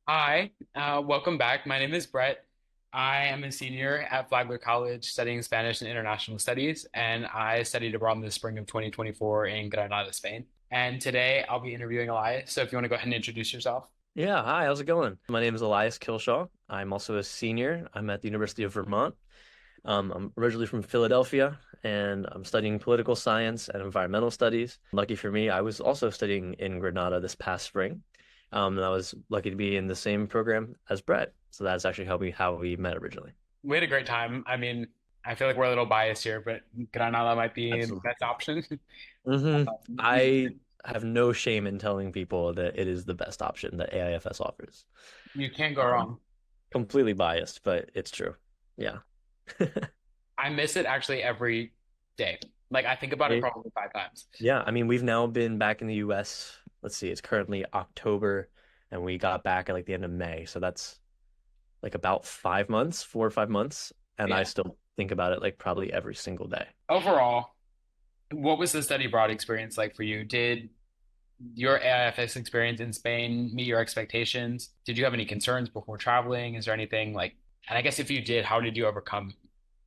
Hi, welcome back. My name is Brett. I am a senior at Flagler College studying Spanish and International Studies, and I studied abroad in the spring of 2024 in Granada, Spain. And today I'll be interviewing Elias. So if you want to go ahead and introduce yourself. Yeah, hi, how's it going? My name is Elias 𝗟𝗧'𝗦. I'm also a senior. I'm at the University of Vermont. I'm originally from Philadelphia, and I'm studying political science and environmental studies. Lucky for me, I was also studying in Granada this past spring. And I was lucky to be in the same program as Brett. So that's actually how we met originally. We had a great time. I mean, I feel like we're a little biased here, but Granada might be the Absolutely. best option. You, I have no shame in telling people that it is the best option that AIFS offers. you can't go Um, wrong. Completely biased, but it's true. Yeah. I miss it actually every day. Like I think about it probably 5 times. Yeah, I mean, we've now been back in the US. Let's see, it's currently October, and we got back at like the end of May. So that's like about 5 months, 4 or 5 months. And I Yeah. still think about it like probably every single day. Overall, what was the study abroad experience like for you? Did your AIFS experience in Spain meet your expectations? Did you have any concerns before traveling? Is there anything like, and I guess if you did, how did you overcome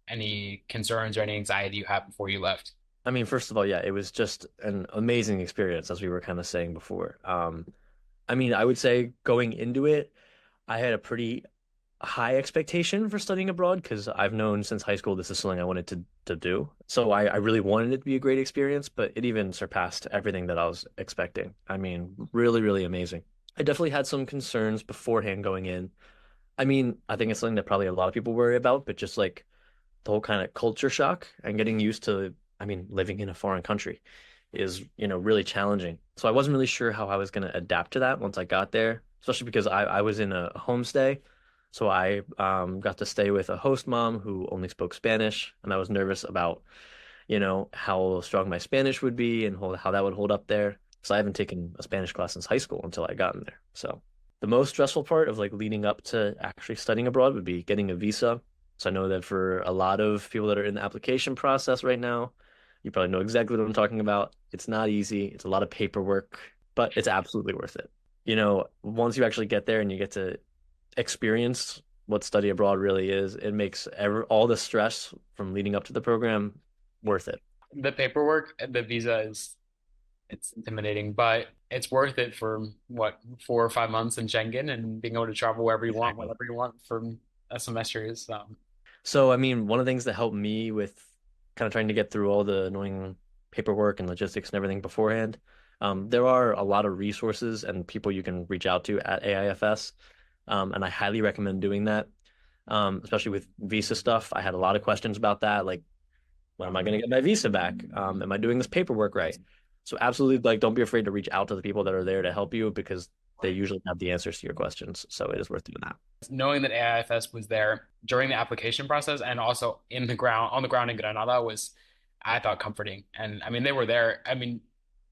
any concerns or any anxiety you had before you left? I mean, first of all, yeah, it was just an amazing experience, as we were kind of saying before. I mean, I would say going into it, I had a pretty high expectation for studying abroad because I've known since high school this is something I wanted to do. So I really wanted it to be a great experience, but it even surpassed everything that I was expecting. I mean, really, really amazing. I definitely had some concerns beforehand going in. I mean, I think it's something that probably a lot of people worry about, but just like the whole kind of culture shock and getting used to, I mean, living in a foreign country is, really challenging. So I wasn't really sure how I was going to adapt to that once I got there, especially because I was in a homestay. So I got to stay with a host mom who only spoke Spanish, and I was nervous about, how strong my Spanish would be and how that would hold up there. So I haven't taken a Spanish class since high school until I got in there. So the most stressful part of like leading up to actually studying abroad would be getting a visa. So I know that for a lot of people that are in the application process right now, you probably know exactly what I'm talking about. It's not easy. It's a lot of paperwork, but it's absolutely worth it. Once you actually get there and you get to experience what study abroad really is, it makes all the stress from leading up to the program worth it. The paperwork, the visa is it's intimidating, but it's worth it for what 4 or 5 months in Schengen and being able to travel wherever you want, Exactly. whenever you want for a semester is So, I mean, one of the things that helped me with kind of trying to get through all the annoying paperwork and logistics and everything beforehand, there are a lot of resources and people you can reach out to at AIFS. And I highly recommend doing that, especially with visa stuff. I had a lot of questions about that, like, when am I going to get my visa back? Am I doing this paperwork right? So absolutely, like, don't be afraid to reach out to the people that are there to help you because they usually have the answers to your questions. So it is worth doing that. knowing that AIFS was there during the application process and also in the ground on the ground in Granada was, I thought, comforting. And I mean, they were there. I mean,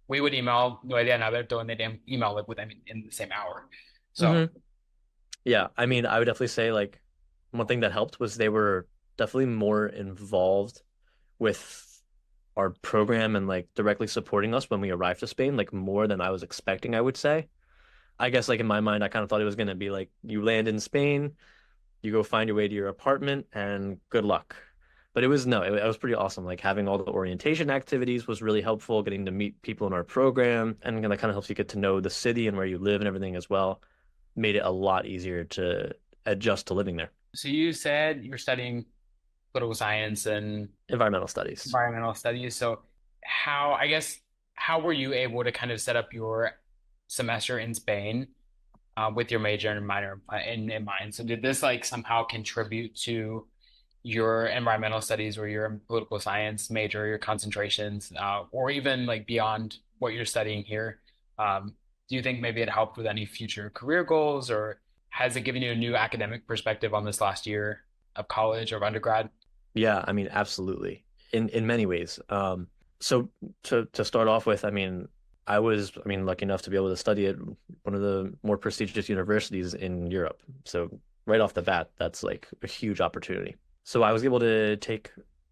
we would email 𝗦𝗢𝗓𝗓 and Alberto, and they'd email it with, I mean, in the same hour. So Hmm. Yeah, I mean, I would definitely say like one thing that helped was they were definitely more involved with our program and like directly supporting us when we arrived to Spain, like more than I was expecting, I would say. I guess like in my mind, I kind of thought it was going to be like you land in Spain, you go find your way to your apartment, and good luck. But it was no, it was pretty awesome. Like having all the orientation activities was really helpful, getting to meet people in our program, and that kind of helps you get to know the city and where you live and everything as well. Made it a lot easier to adjust to living there. so you said you're studying political science and Environmental studies. environmental studies. So how, I guess, how were you able to kind of set up your semester in Spain with your major and minor in mind? So did this like somehow contribute to your environmental studies or your political science major, your concentrations, or even like beyond what you're studying here? Do you think maybe it helped with any future career goals, or has it given you a new academic perspective on this last year of college or of undergrad? Yeah, I mean, absolutely. In many ways. So to start off with, I mean, I mean, lucky enough to be able to study at one of the more prestigious universities in Europe. So right off the bat, that's like a huge opportunity. So I was able to take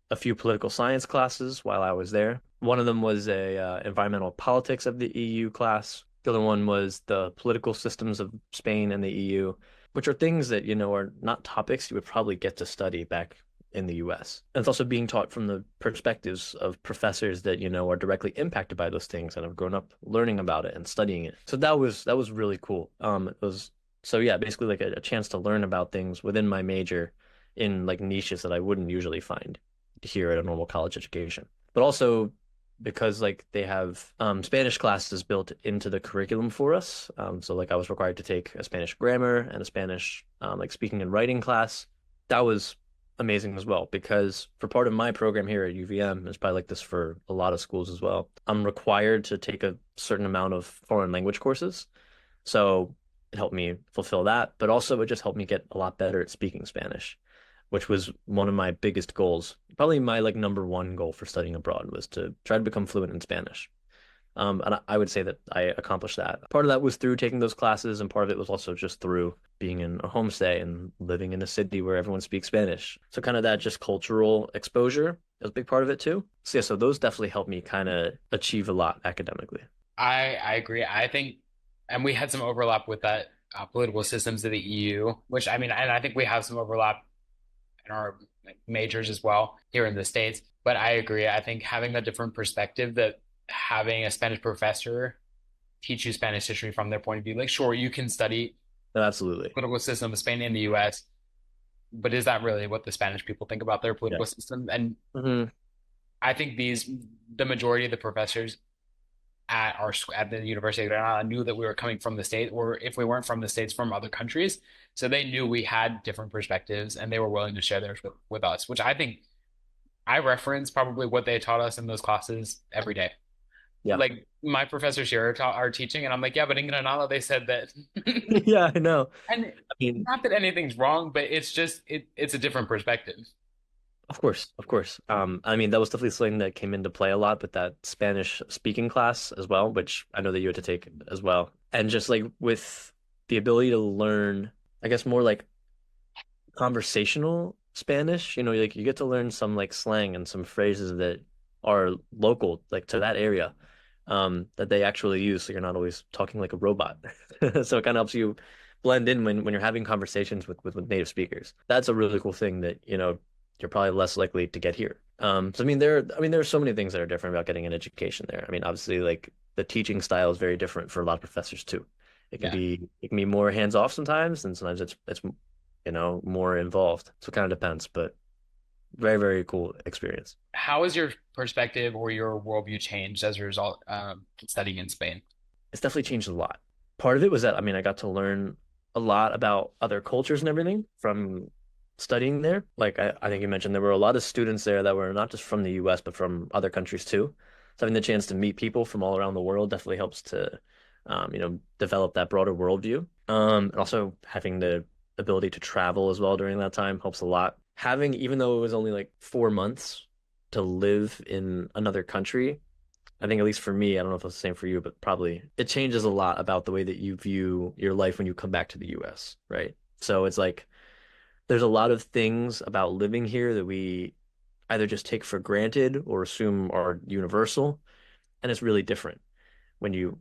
a few political science classes while I was there. One of them was a environmental politics of the EU class. The other one was the political systems of Spain and the EU, which are things that, are not topics you would probably get to study back in the US. And it's also being taught from the perspectives of professors that, are directly impacted by those things and have grown up learning about it and studying it. So that was really cool. It was so yeah, basically like a chance to learn about things within my major in like niches that I wouldn't usually find here at a normal college education. But also because like they have Spanish classes built into the curriculum for us. So like I was required to take a Spanish grammar and a Spanish like speaking and writing class. That was amazing as well because for part of my program here at UVM, it's probably like this for a lot of schools as well. I'm required to take a certain amount of foreign language courses. So it helped me fulfill that, but also it just helped me get a lot better at speaking Spanish, which was one of my biggest goals. Probably my like number one goal for studying abroad was to try to become fluent in Spanish. And I would say that I accomplished that. Part of that was through taking those classes, and part of it was also just through being in a homestay and living in a city where everyone speaks Spanish. So kind of that just cultural exposure is a big part of it too. So yeah, so those definitely helped me kind of achieve a lot academically. I agree. I think, and we had some overlap with that political systems of the EU, which I mean, and I think we have some overlap in our like, majors as well here in the States. But I agree. I think having a different perspective that having a Spanish professor teach you Spanish history from their point of view, like sure, you can study No, absolutely. political system of Spain and the US, but is that really what the Spanish people think about their Yeah. political system? And Hmm. I think the majority of the professors at the University of Granada knew that we were coming from the States, or if we weren't from the States, from other countries. So they knew we had different perspectives and they were willing to share theirs with us, which I think I reference probably what they taught us in those classes every day. Yeah. Like my professors here are teaching, and I'm like, yeah, but in Granada they said that. Yeah, I know. And I mean, not that anything's wrong, but it's just it's a different perspective. of course, of course. I mean, that was definitely something that came into play a lot with that Spanish speaking class as well, which I know that you had to take as well. And just like with the ability to learn, I guess more like conversational Spanish, like you get to learn some like slang and some phrases that are local, like to that area, that they actually use. So you're not always talking like a robot. So it kind of helps you blend in when you're having conversations with native speakers. That's a really cool thing that, you're probably less likely to get here. So I mean there are so many things that are different about getting an education there. I mean, obviously like the teaching style is very different for a lot of professors too. Yeah. It can be more hands off sometimes, and sometimes it's more involved. So it kind of depends, but very, very cool experience. How has your perspective or your worldview changed as a result studying in Spain? It's definitely changed a lot. Part of it was that, I mean, I got to learn a lot about other cultures and everything from studying there. Like I think you mentioned, there were a lot of students there that were not just from the US, but from other countries too. So having the chance to meet people from all around the world definitely helps to, develop that broader worldview. And also having the ability to travel as well during that time helps a lot. Having, even though it was only like 4 months to live in another country, I think at least for me, I don't know if it's the same for you, but probably it changes a lot about the way that you view your life when you come back to the US, right? So it's like there's a lot of things about living here that we either just take for granted or assume are universal, and it's really different when you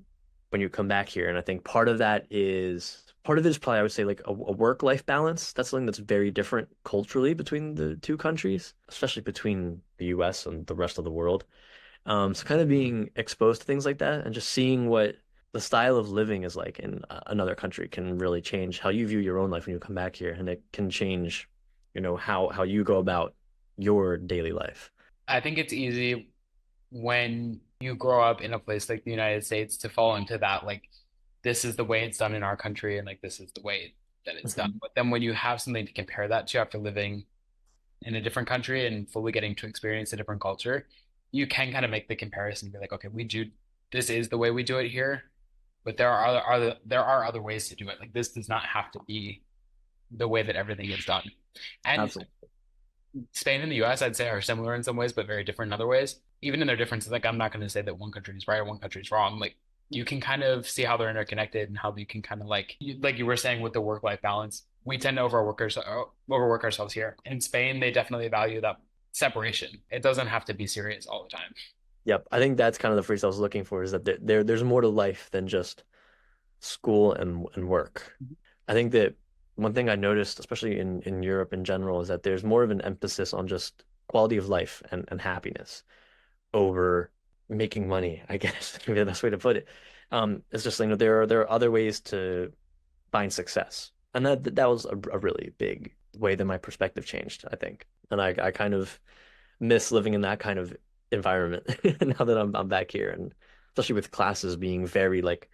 come back here. And I think part of it is probably I would say like a work-life balance. That's something that's very different culturally between the two countries, especially between the US and the rest of the world. So kind of being exposed to things like that and just seeing what the style of living is like in another country can really change how you view your own life when you come back here, and it can change, how you go about your daily life. I think it's easy when you grow up in a place like the United States to fall into that, like, this is the way it's done in our country, and like, this is the way that it's done. Mhm. But then when you have something to compare that to after living in a different country and fully getting to experience a different culture, you can kind of make the comparison and be like, okay, this is the way we do it here, but there are other ways to do it. Like, this does not have to be the way that everything is done. And Absolutely. Spain and the US, I'd say, are similar in some ways, but very different in other ways. Even in their differences, like I'm not going to say that one country is right or one country is wrong. Like you can kind of see how they're interconnected and how you can kind of like you were saying with the work-life balance. We tend to overwork ourselves here. In Spain, they definitely value that separation. It doesn't have to be serious all the time. Yep. I think that's kind of the phrase I was looking for, is that there's more to life than just school and work. I think that one thing I noticed, especially in Europe in general, is that there's more of an emphasis on just quality of life and happiness over making money, I guess, maybe the best way to put it. It's just, there are other ways to find success. And that was a really big way that my perspective changed, I think. And I kind of miss living in that kind of environment now that I'm back here, and especially with classes being very like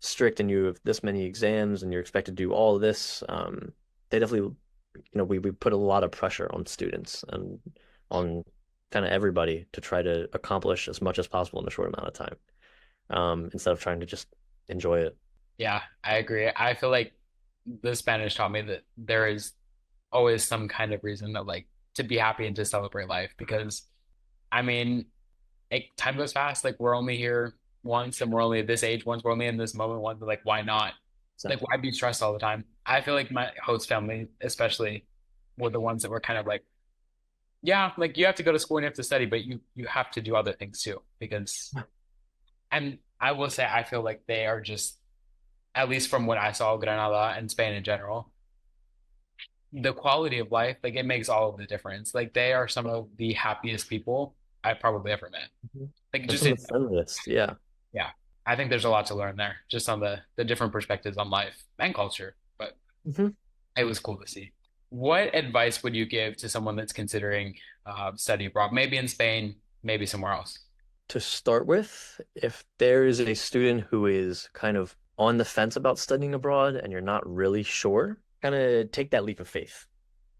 strict and you have this many exams and you're expected to do all of this. They definitely, we put a lot of pressure on students and on kind of everybody to try to accomplish as much as possible in a short amount of time, instead of trying to just enjoy it. Yeah, I agree. I feel like the Spanish taught me that there is always some kind of reason that like to be happy and to celebrate life because I mean, time goes fast. Like we're only here once and we're only at this age once. We're only in this moment once. Like why not? Like Exactly. why be stressed all the time? I feel like my host family, especially, were the ones that were kind of like, yeah, like you have to go to school and you have to study, but you have to do other things too because and I will say I feel like they are just at least from what I saw Granada and Spain in general, the quality of life, like it makes all of the difference. Like they are some of the happiest people I've probably ever met. Mhm. Like And just some in, of the friendliest, yeah. yeah, I think there's a lot to learn there, just on the different perspectives on life and culture. But Mhm. it was cool to see. What advice would you give to someone that's considering study abroad, maybe in Spain, maybe somewhere else? To start with, if there is a student who is kind of on the fence about studying abroad and you're not really sure, kind of take that leap of faith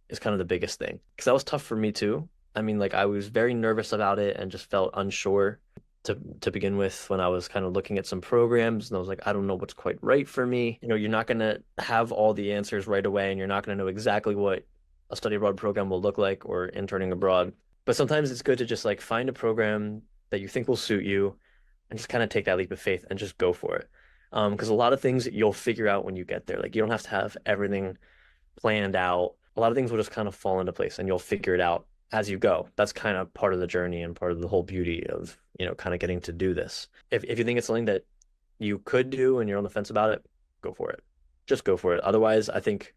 is kind of the biggest thing. Because that was tough for me too. I mean, like I was very nervous about it and just felt unsure to begin with when I was kind of looking at some programs and I was like, I don't know what's quite right for me. You're not gonna have all the answers right away and you're not gonna know exactly what a study abroad program will look like or interning abroad. But sometimes it's good to just like find a program that you think will suit you and just kind of take that leap of faith and just go for it. Because a lot of things you'll figure out when you get there. Like you don't have to have everything planned out. A lot of things will just kind of fall into place and you'll figure it out as you go. That's kind of part of the journey and part of the whole beauty of, kind of getting to do this. If you think it's something that you could do and you're on the fence about it, go for it. Just go for it. Otherwise, I think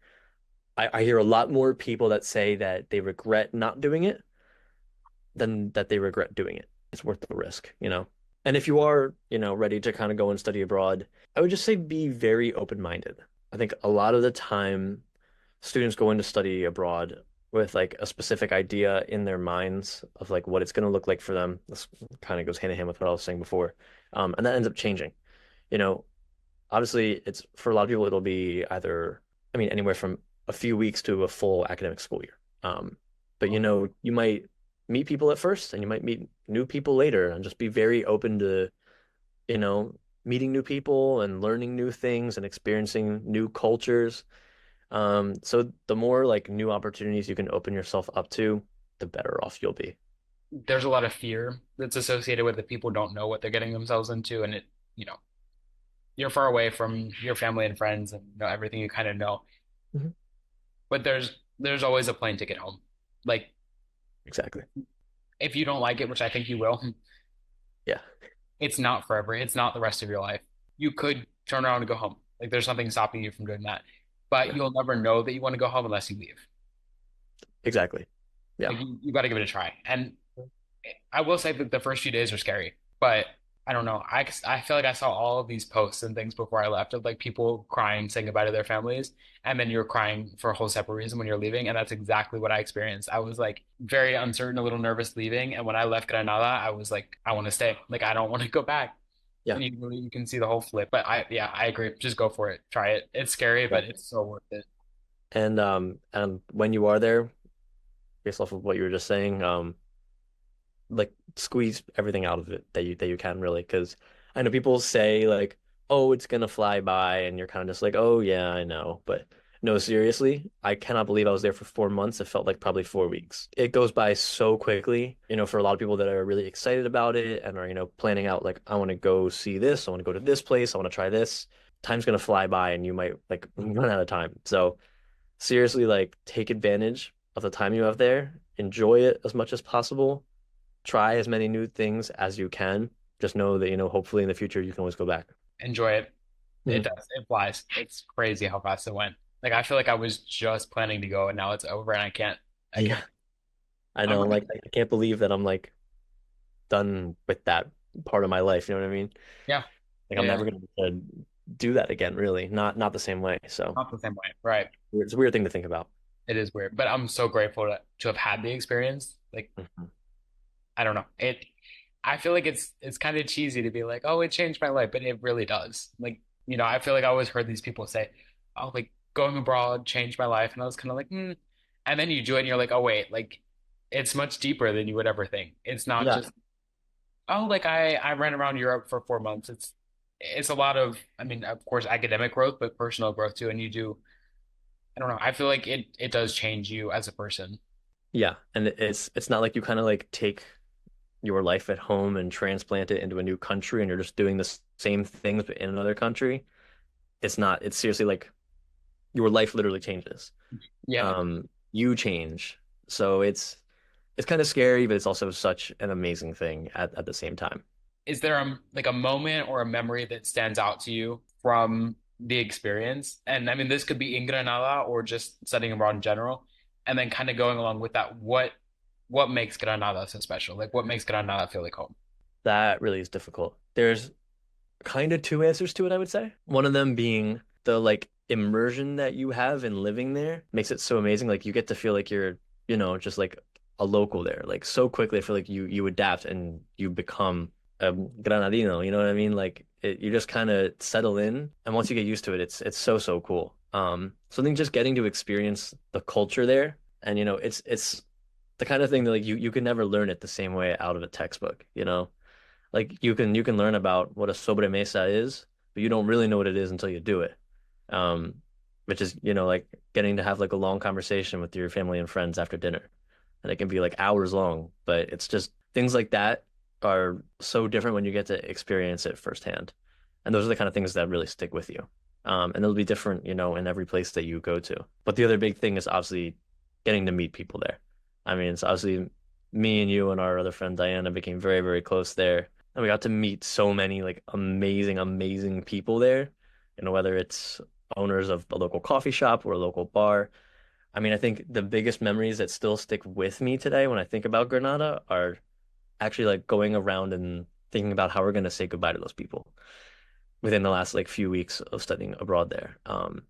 I hear a lot more people that say that they regret not doing it than that they regret doing it. It's worth the risk. And if you are, ready to kind of go and study abroad, I would just say be very open-minded. I think a lot of the time students go into study abroad with like a specific idea in their minds of like what it's going to look like for them. This kind of goes hand in hand with what I was saying before. And that ends up changing. You know, Obviously it's for a lot of people it'll be either, I mean, anywhere from a few weeks to a full academic school year. But you might meet people at first and you might meet new people later and just be very open to, you know, meeting new people and learning new things and experiencing new cultures. So the more like new opportunities you can open yourself up to, the better off you'll be. There's a lot of fear that's associated with it. People don't know what they're getting themselves into, and you know, you're far away from your family and friends and everything you kind of know. Mhm. But there's always a plane ticket home. Like Exactly. if you don't like it, which I think you will, Yeah, it's not forever. It's not the rest of your life. You could turn around and go home. Like there's nothing stopping you from doing that. But yeah, you'll never know that you want to go home unless you leave. exactly. Yeah. Like you got to give it a try. And I will say that the first few days are scary, but I don't know. I feel like I saw all of these posts and things before I left of like people crying, saying goodbye to their families, and then you're crying for a whole separate reason when you're leaving, and that's exactly what I experienced. I was like very uncertain, a little nervous leaving, and when I left Granada, I was like, I want to stay. Like I don't want to go back. Yeah. And you can see the whole flip. But yeah, I agree. Just go for it. Try it. It's scary, but Exactly. it's so worth it. And when you are there, based off of what you were just saying, like squeeze everything out of it that you can really, because I know people say like, oh, it's gonna fly by, and you're kind of just like, oh yeah, I know, but no, seriously, I cannot believe I was there for 4 months. It felt like probably 4 weeks. It goes by so quickly, for a lot of people that are really excited about it and are, planning out like, I want to go see this, I want to go to this place, I want to try this. Time's gonna fly by and you might like run out of time. So seriously, like take advantage of the time you have there, enjoy it as much as possible, try as many new things as you can. Just know that, hopefully in the future you can always go back. Enjoy it. It Mhm. does. It flies. It's crazy how fast it went. Like I feel like I was just planning to go and now it's over and I can't. Yeah, I I'm know. ready. Like, I can't believe that I'm like done with that part of my life. You know what I mean? Yeah. Like, I'm Yeah. never gonna do that again. Really, not the same way. So Not the same way. Right. it's a weird thing to think about. It is weird. But I'm so grateful to have had the experience. Like, Mhm. I don't know. I feel like it's kind of cheesy to be like, oh, it changed my life, but it really does. Like, I feel like I always heard these people say, oh, like going abroad changed my life. And I was kind of like, hmm. And then you do it and you're like, oh wait, like it's much deeper than you would ever think. It's not Yeah, just, oh, like I ran around Europe for 4 months. It's a lot of, I mean, of course, academic growth, but personal growth too. And you do, I don't know, I feel like it does change you as a person. yeah, and it's not like you kind of like take your life at home and transplant it into a new country, and you're just doing the same things but in another country. It's not. It's seriously like your life literally changes. Yeah. You change. So it's kind of scary, but it's also such an amazing thing at the same time. Is there like a moment or a memory that stands out to you from the experience? And I mean, this could be in Granada or just studying abroad in general. And then kind of going along with that, what makes Granada so special? Like what makes Granada feel like home? That really is difficult. There's kind of two answers to it, I would say. One of them being the like immersion that you have in living there makes it so amazing. Like, you get to feel like you're, just like a local there. Like, so quickly, I feel like you adapt and you become a Granadino. You know what I mean? Like, you just kind of settle in, and once you get used to it, it's so cool. So I think just getting to experience the culture there, and it's the kind of thing that like you can never learn it the same way out of a textbook. Like, you can learn about what a sobremesa is, but you don't really know what it is until you do it. Um, which is, like getting to have like a long conversation with your family and friends after dinner. And it can be like hours long, but it's just things like that are so different when you get to experience it firsthand. And those are the kind of things that really stick with you. And it'll be different, in every place that you go to. But the other big thing is obviously getting to meet people there. I mean, it's obviously me and you and our other friend Diana became very, very close there. And we got to meet so many like amazing, amazing people there. Whether it's owners of a local coffee shop or a local bar. I mean, I think the biggest memories that still stick with me today when I think about Granada are actually like going around and thinking about how we're going to say goodbye to those people within the last like few weeks of studying abroad there. And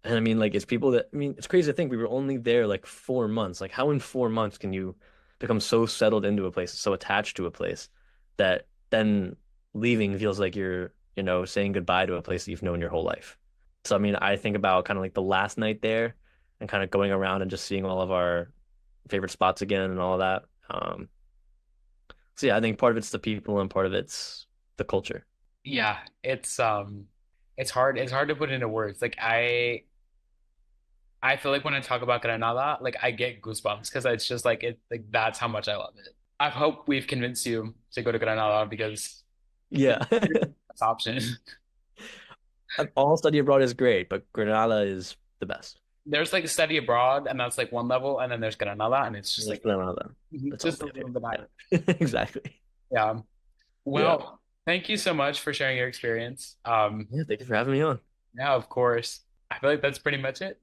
I mean, like, it's people that, I mean, it's crazy to think we were only there like 4 months. Like, how in 4 months can you become so settled into a place, so attached to a place that then leaving feels like you're, saying goodbye to a place that you've known your whole life. So, I mean, I think about kind of like the last night there and kind of going around and just seeing all of our favorite spots again and all of that. So yeah, I think part of it's the people and part of it's the culture. Yeah, it's hard to put into words. Like I feel like when I talk about Granada, like I get goosebumps because it's just like like that's how much I love it. I hope we've convinced you to go to Granada because it's Yeah. the best option. All study abroad is great, but Granada is the best. There's like study abroad, and that's like one level, and then there's Granada, and it's just There's like Granada. That's all just the a way little there. bit higher. Yeah. Exactly. Yeah. Yeah. Well, thank you so much for sharing your experience. Yeah, thank you for having me on. Yeah, of course. I feel like that's pretty much it.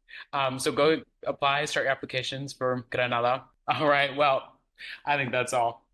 So go apply, start your applications for Granada. All right. Well, I think that's all.